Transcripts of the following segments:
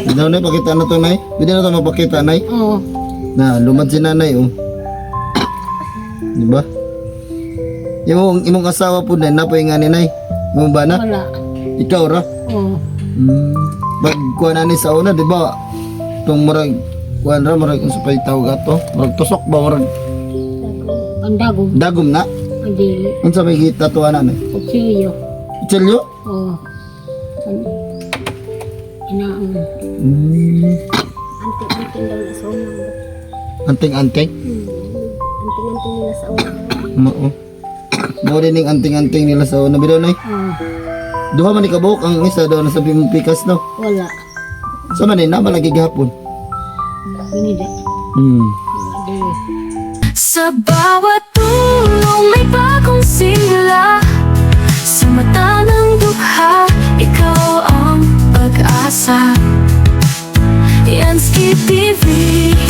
Daw na pakita na to nay. Pwede na to mapakita nay. Oo. Na lumad si nanay oh. Di ba? Imong asawa po na napahinga ni nay. Mo ba na? Wala. Ikaw ra. Oo. Pag kuha na ni sa una, di ba? Itong marag, kuha na marag, ang sapay tawag ato. Marag tusok ba, marag Ang dagom. dagom na. Ang dili. Ang sapay kita tuwa na nay. Kutsilyo. Itselyo? Oo. Inaang. Anting-anting daw na sa unang. Anting-anting? Anting-anting nila sa unang. Oo. Mo din yung anting-anting nila sa una. Bidaw nay. Oo. Duha man ikabuok ang isa daw na sabi mong pikas no. Wala. Sa manin na malagi gihapon. Binida. Wala dili. Sa bawat tulong may bagong simula. Sa mata ng dukha, ikaw ang pag-asa. Yansky TV,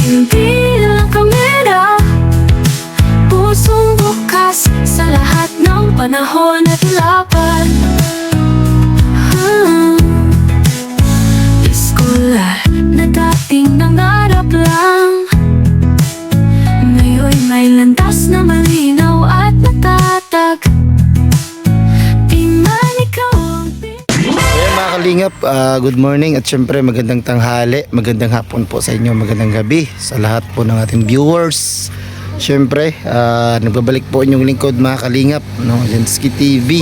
hindi lang kamera. Pusong bukas sa lahat ng panahon at laban. Iskula na dating nangarap lang, ngayon may landas na malinaw at matatag. Di man ikaw ang Ayan mga kalingap, good morning at syempre magandang tanghali, magandang hapon po sa inyo, magandang gabi sa lahat po ng ating viewers. Syempre, nagbabalik po inyong lingkod mga kalingap, no, Yansky TV.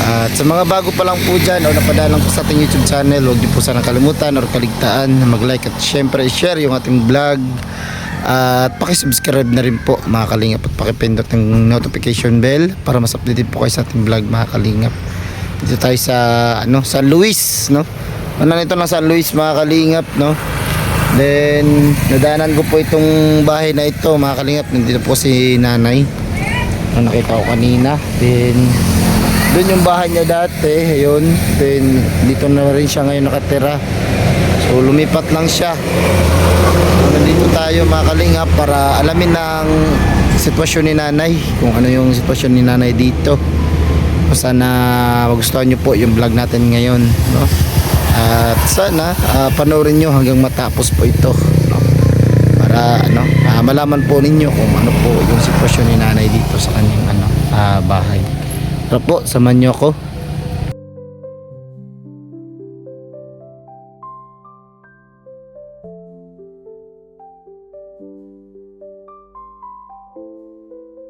At sa mga bago pa lang po dyan o napadalang po sa ating YouTube channel, huwag niyo po sana kalimutan or kaligtaan na mag-like at syempre share yung ating vlog. At pakisubscribe na rin po mga kalingap at pakipindot ng notification bell para mas updated po kayo sa ating vlog mga kalingap. Dito tayo sa San Luis, no? Nito na San Luis mga kalingap, no? Then nadaanan ko po itong bahay na ito mga kalingap. Nandito po si nanay na nakita ko kanina. Then doon yung bahay niya dati, ayun. Then dito na rin siya ngayon nakatira. So lumipat lang siya. Nandito tayo mga kalingap para alamin ng sitwasyon ni nanay, kung ano yung sitwasyon ni nanay dito. Sana magustuhan nyo po yung vlog natin ngayon, no? At sana panoorin nyo hanggang matapos po ito, no? Para malaman po ninyo kung ano po yung sitwasyon ni nanay dito sa kanyang bahay. Tara po, samahan nyo ako.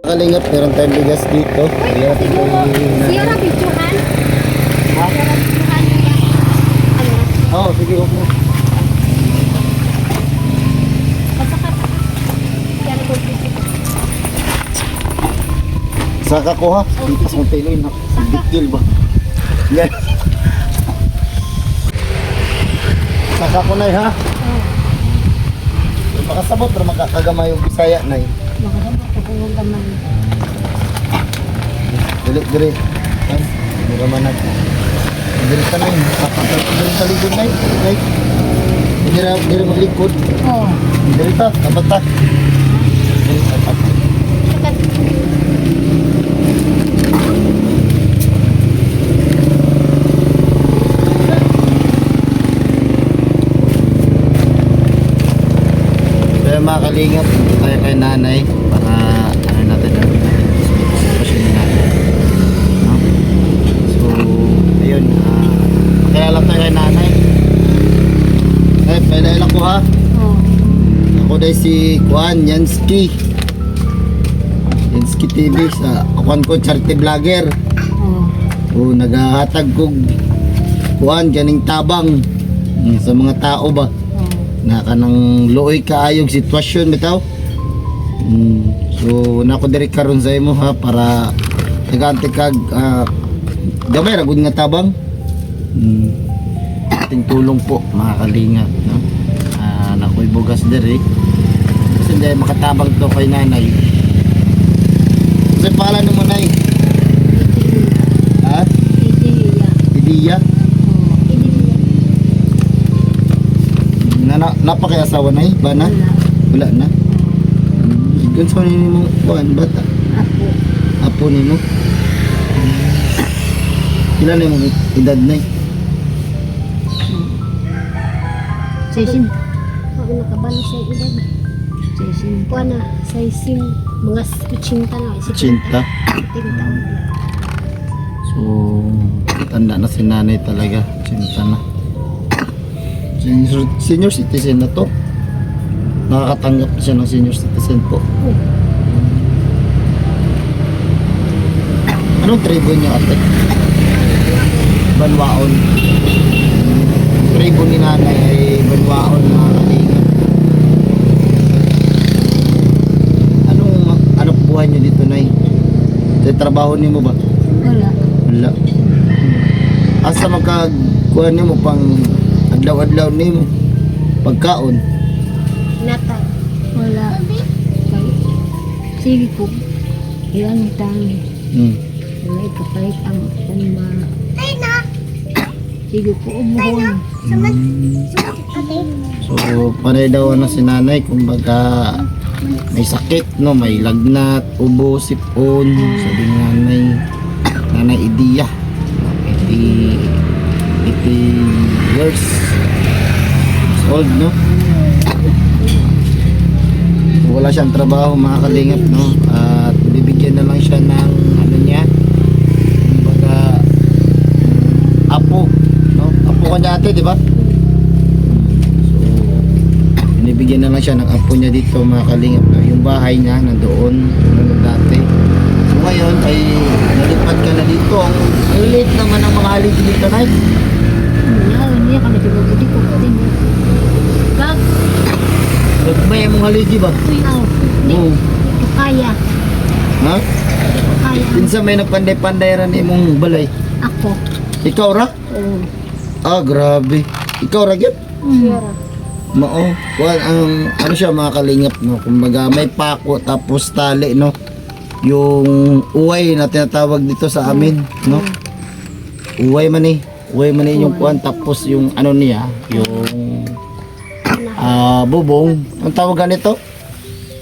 Kalingap, meron tayong bigas dito. Siya na videohan. Siya na videohan. Oo, sige ko po. Siya na video. Saka ko ha, dito sa Monteloy na. Big deal ba? Yan. Saka ko na ha. Makasabot pero magkakagamay yung Bisaya na eh. Makasabot ko kung yung gamay. Dili. Yan. Muraman natin. Dili ka na yun. Dili sa likod na yun. Dili maglikod. Oo. Dili ta. Dapat ta. Dili ta. Kaya mga kalingap, tayo kay nanay para natin ang sitwasyon ni nanay. No? So, ayun, pakilala tayo kay nanay. Eh, pailala ko ha. Oo. Ako dahil si Kuan Yansky TV sa Kuan ko, charity vlogger. Oo. O, naghahatag kog Kuan, ganing tabang sa mga tao ba. Na kanang luoy kaayog sitwasyon bitaw. So nako diri karon sa imo ha para nagante kag gamay ra gud nga tabang. Ating tulong po mga kalingap, no. Nakoy bugas diri. Kasi hindi makatabang to kay nanay. Kasi pangalan mo nay? Ha? Idiya. Idiya? Napaki-asawa na ba na? Wala na. Kung saan mo kuan bata? Apo. Apo nimo. Ilan na yung edad na? Sesin. Wala nakabalo sa edad. Sesin. Kuha na, sa isim. Mga 80 na. 80. 70 taon. So, tanda na si nanay talaga. 80 na. Senior citizen na to. Nakakatanggap na siya ng senior citizen po. Anong tribo niya, ate? Banwaon. Tribo ni nanay ay Banwaon, mga kalingap. Anong buhay niyo dito, nay? Trabaho niyo mo ba? Wala. Wala. Asa magkakuha niyo mo pang adlaw-adlaw niyo mo? Pagkaon? Nata. Wala. Sige po. Ilan tangi. Wala ikapalit ang tanma. Sige po, umuhon. So, panay daw na si nanay, kumbaga may sakit, no? May lagnat, ubo, sipon. Sabi ni nanay Idia. 80 years old, no? Wala siyang trabaho, mga kalingap, no? At bibigyan na lang siya ng ano niya, kumbaga apo, no? Apo ka niya, ate, di ba? So, binibigyan na lang siya ng apo niya dito, mga kalingap, no? Yung bahay niya nandoon dati. So ngayon ay nalipat ka na dito. Ang liit naman ang mga haligi dito, nay. Hindi kami tinubuti ko. Kag, May mong haligi ba? Oo. kaya. Ha? Kaya. Pinsa may napanday-panday ran imong balay. Ako. Ikaw ra? Oo. Ah, grabe. Ikaw ra gyud? Siyara. Mao. Kuan ang ano siya, mga kalingap, no. Kumbaga may pako tapos tali, no. Yung uway na tinatawag dito sa amin, no. Uway man eh. Uway man eh yung kuan, tapos yung ano niya, yung bubong. Ang tawag nito?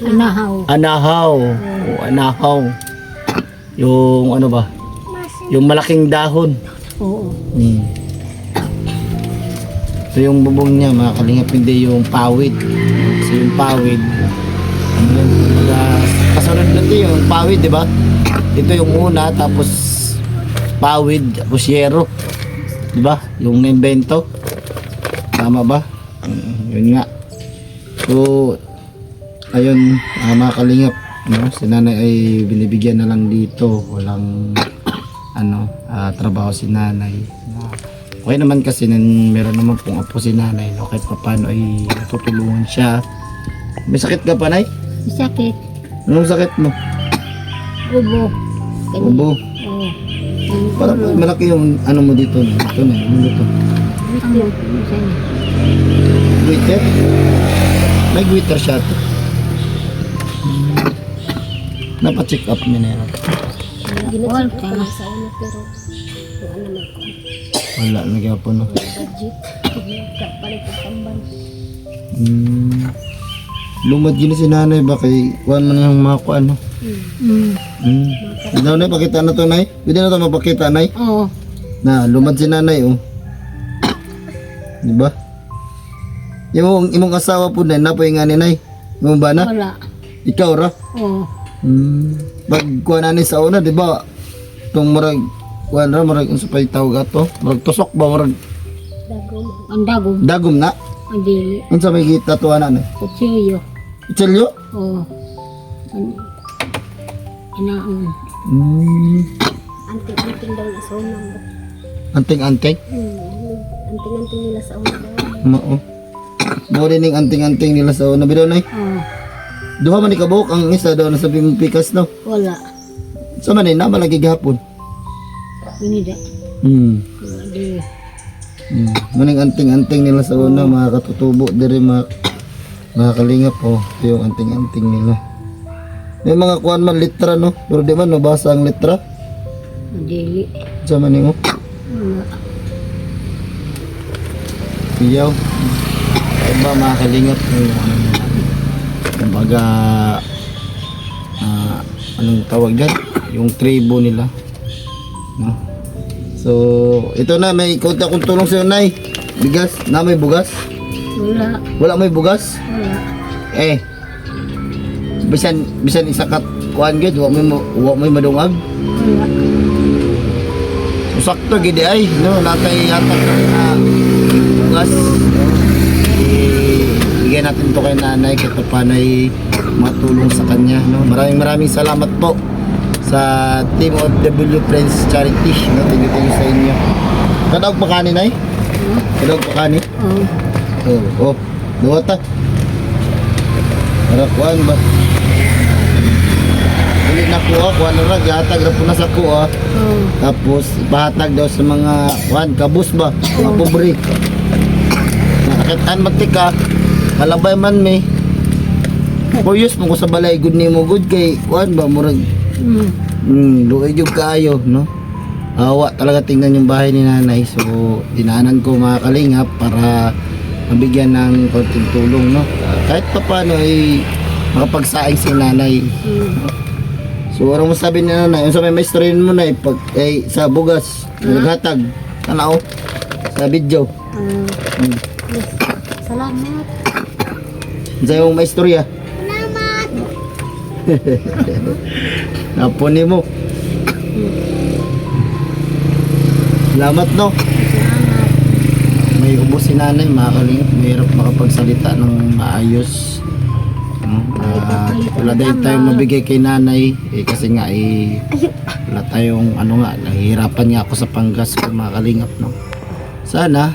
Anahaw. Anahaw. O, anahaw. Yung ano ba? Yung malaking dahon. Oo. So yung bubong niya, mga kalingap, hindi yung pawid. Kasi yung pawid, ano yun, kasunod natin yung pawid, di ba? Ito yung una, tapos pawid, tapos yero. Di ba? Yung naimbento. Tama ba? Yun nga. So, ayun, mga kalingap, no? Si nanay ay binibigyan na lang dito. Walang trabaho si nanay. Okay naman kasi meron naman pong apo si nanay, no? Kahit paano ay natutulungan siya. May sakit ka pa, nay? Sakit. Anong sakit mo? Ubo. Ubo. Oo. Parang malaki yung ano mo dito. Ito na, ano dito? Ano? Saan? Guiter? May guiter siya ito. Napa-check up niya na yan. Ginacheck ko na sa una pero wala naman ko. Wala, nagyapon, no? Budget. Palit ang tambal. Lumad gini si nanay ba kay kuhan man ng mga kuhan, no? Daw na, pakita na to, nay. Pwede na to mapakita, nay. Oo. Na, lumad si nanay, oh. Di ba? Yung imong asawa po na, napoy nga ni nay. Imong ba na? Wala. Ikaw ra? Oo. Pag kuhan na ni sa una, di ba? Itong marag, kuhan ra, marag, unsa pa itawag ato? Marag tusok ba, marag Dagom. Ang dagom. dagom na? Ang dili. Unsa may kita tuwa na, nay? Kutsilyo. Itselyo? Oo. Inaon. Anting-anting daw na sa una. Anting-anting? Anting-anting nila sa una daw. Mao. Mao din yung anting-anting nila sa una, bidaw, nay. Oo. Duha man ikabuok, ang isa daw nasabi mong pikas, no? Wala. Sa manin, na malagi gihapon. Binida. Wala Dili. Maning anting-anting nila sa una, mga katutubo diri, mga kalingap, oh. Ito yung anting-anting nila. May mga kuhan man litra, no? Pero di man nabasa ang litra. Ang dili. Sa maning, oh. Wala. Iyaw. Kaya ba, mga kalingap, kumbaga, anong tawag dyan? Yung tribo nila. No? So, ito na, may konti akong tulong sa'yo, nay. Bigas, na may bugas. Wala. Wala may bugas? Wala. Eh. Bisan isa ka kuan gyud wa may madungag. Wala. Sakto gid ay no natay hatag na bugas. Bigyan natin to kay nanay kahit paano ay matulong sa kanya no. Maraming salamat po sa Team OFW Friends Charity no. Thank you sa inyo. Kadawg pa kanin ay? Kadawg pa kanin? Oh. Duwa ta. Para kuan ba? Dili na kuha, kuha na ra, gihatag ra po na sa kuha. Tapos ipahatag daw sa mga kuan, kabus ba? Mga pobre. Nakakitaan magtika, kalabay man may. Kuyos mo ko sa balay, good nimo good kay kuan ba, murag. Luoy jud kaayo, no? Awa talaga tingnan yung bahay ni nanay. So, dinaanan ko mga kalingap para mabigyan ng konting tulong, no? Kahit pa paano ay makapagsaing si nanay. So, ano mo sabi ni nanay? Yung sa may maestroin mo na pag sa bugas, naghatag, tanaw, sa video. Salamat. Sa yung maestorya. Salamat. Napunin mo. Salamat, no? May ubos si nanay, makakalingap, mahirap makapagsalita ng maayos. Wala din tayong mabigay kay nanay kasi nga wala tayong nahihirapan nga ako sa panggas kung makakalingap, no? Sana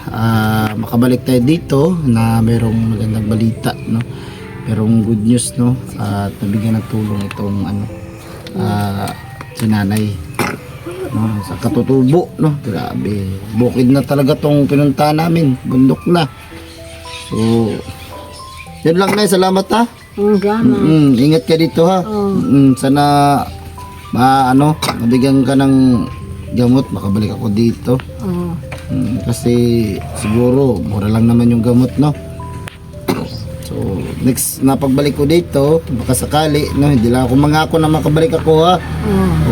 makabalik tayo dito na mayroong magandang balita, no? Mayroong good news, no? At nabigyan ng tulong itong si nanay, no? Sa katutubo, no? Grabe, bukid na talaga tong pinunta namin, bundok na. So yun lang na, salamat ha. Ingat ka dito ha. Sana mabigyan ka ng gamot, makabalik ako dito. Kasi siguro mura lang naman yung gamot, no? So next na pagbalik ko dito, baka sakali, no, hindi lang ako mangako na makabalik ako ha.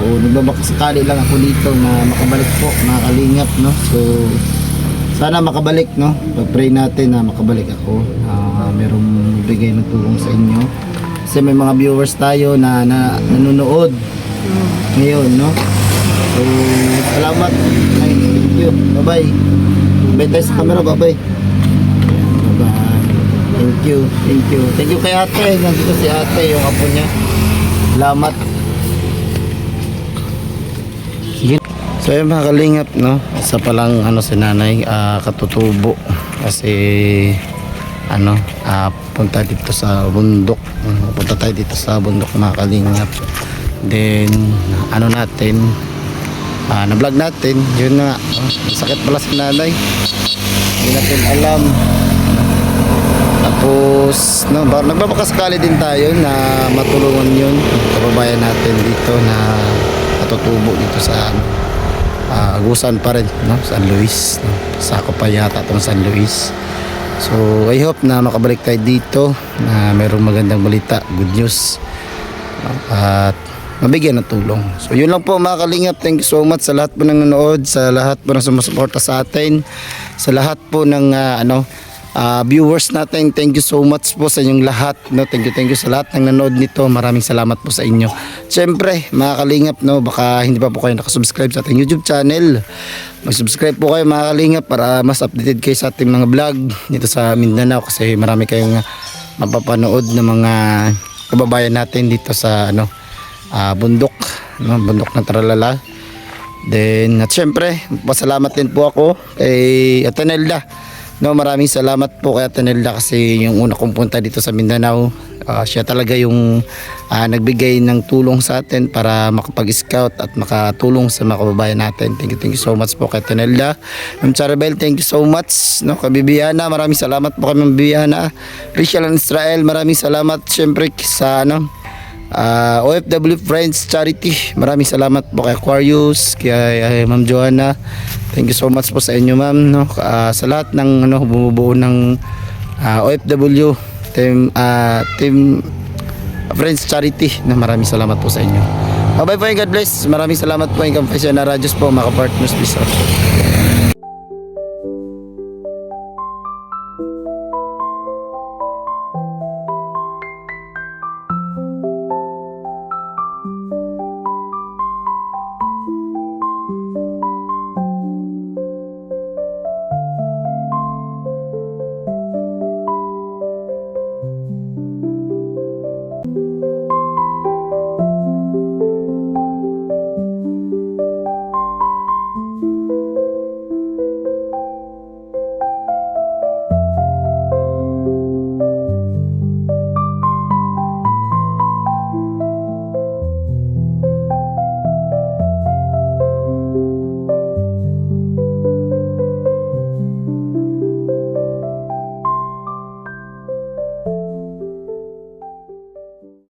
Oo, nagbabaka sakali lang ako dito na makabalik po, makakalingap, no? So sana makabalik, no? Pag-pray natin na makabalik ako. Merong bigay ng tulong sa inyo. Kasi may mga viewers tayo na nanonood ngayon, no? So, salamat. Thank you. Bye-bye. Bye tayo sa camera. Bye-bye. Bye-bye. Thank you. Thank you. Thank you kay ate. Nandito si ate, yung apo niya. Salamat. Sige. So yung mga kalingap, no, isa palang si nanay katutubo kasi punta dito sa bundok, punta tayo dito sa bundok mga kalingap. Then natin na-vlog natin yun nga, sakit pala si nanay, hindi natin alam. Tapos nagbabakasakali din tayo na matulungan yun kababayan natin dito na katutubo dito sa Agusan pa rin, no? San Luis, no? Sako pa yata itong San Luis. So I hope na makabalik tayo dito na mayroong magandang balita, good news, no? At mabigyan ng tulong. So yun lang po mga kalingap. Thank you so much sa lahat po ng nanonood, sa lahat po ng sumusuporta sa atin, sa lahat po ng viewers natin. Thank you so much po sa inyong lahat, no? Thank you sa lahat ng nanood nito. Maraming salamat po sa inyo. Siyempre mga kalingap, no, baka hindi pa po kayo nakasubscribe sa ating YouTube channel, mag-subscribe po kayo mga kalingap para mas updated kayo sa ating mga vlog dito sa Mindanao, kasi marami kayong mapapanood ng mga kababayan natin dito sa bundok, no? Bundok ng Tralala. Then at siyempre pasalamat din po ako kay Atenelda, no? Maraming salamat po kay Atenelda kasi yung una kong punta dito sa Mindanao, siya talaga yung nagbigay ng tulong sa atin para makapag-scout at makatulong sa mga kababayan natin. Thank you so much po kay Atenelda. Ma'am Charabel, thank you so much, no? Kay Bibiana, maraming salamat po kay Ma'am Bibiana. Rachel and Israel, maraming salamat siyempre sa OFW Friends Charity. Maraming salamat po kay Aquarius, kay Ma'am Joanna. Thank you so much po sa inyo, ma'am, no? Sa lahat ng bumubuo ng OFW Team Friends Charity, na maraming salamat po sa inyo. Bye po, God bless. Maraming salamat po. Hanggang Fashion na Radios po, mga partners. Peace out.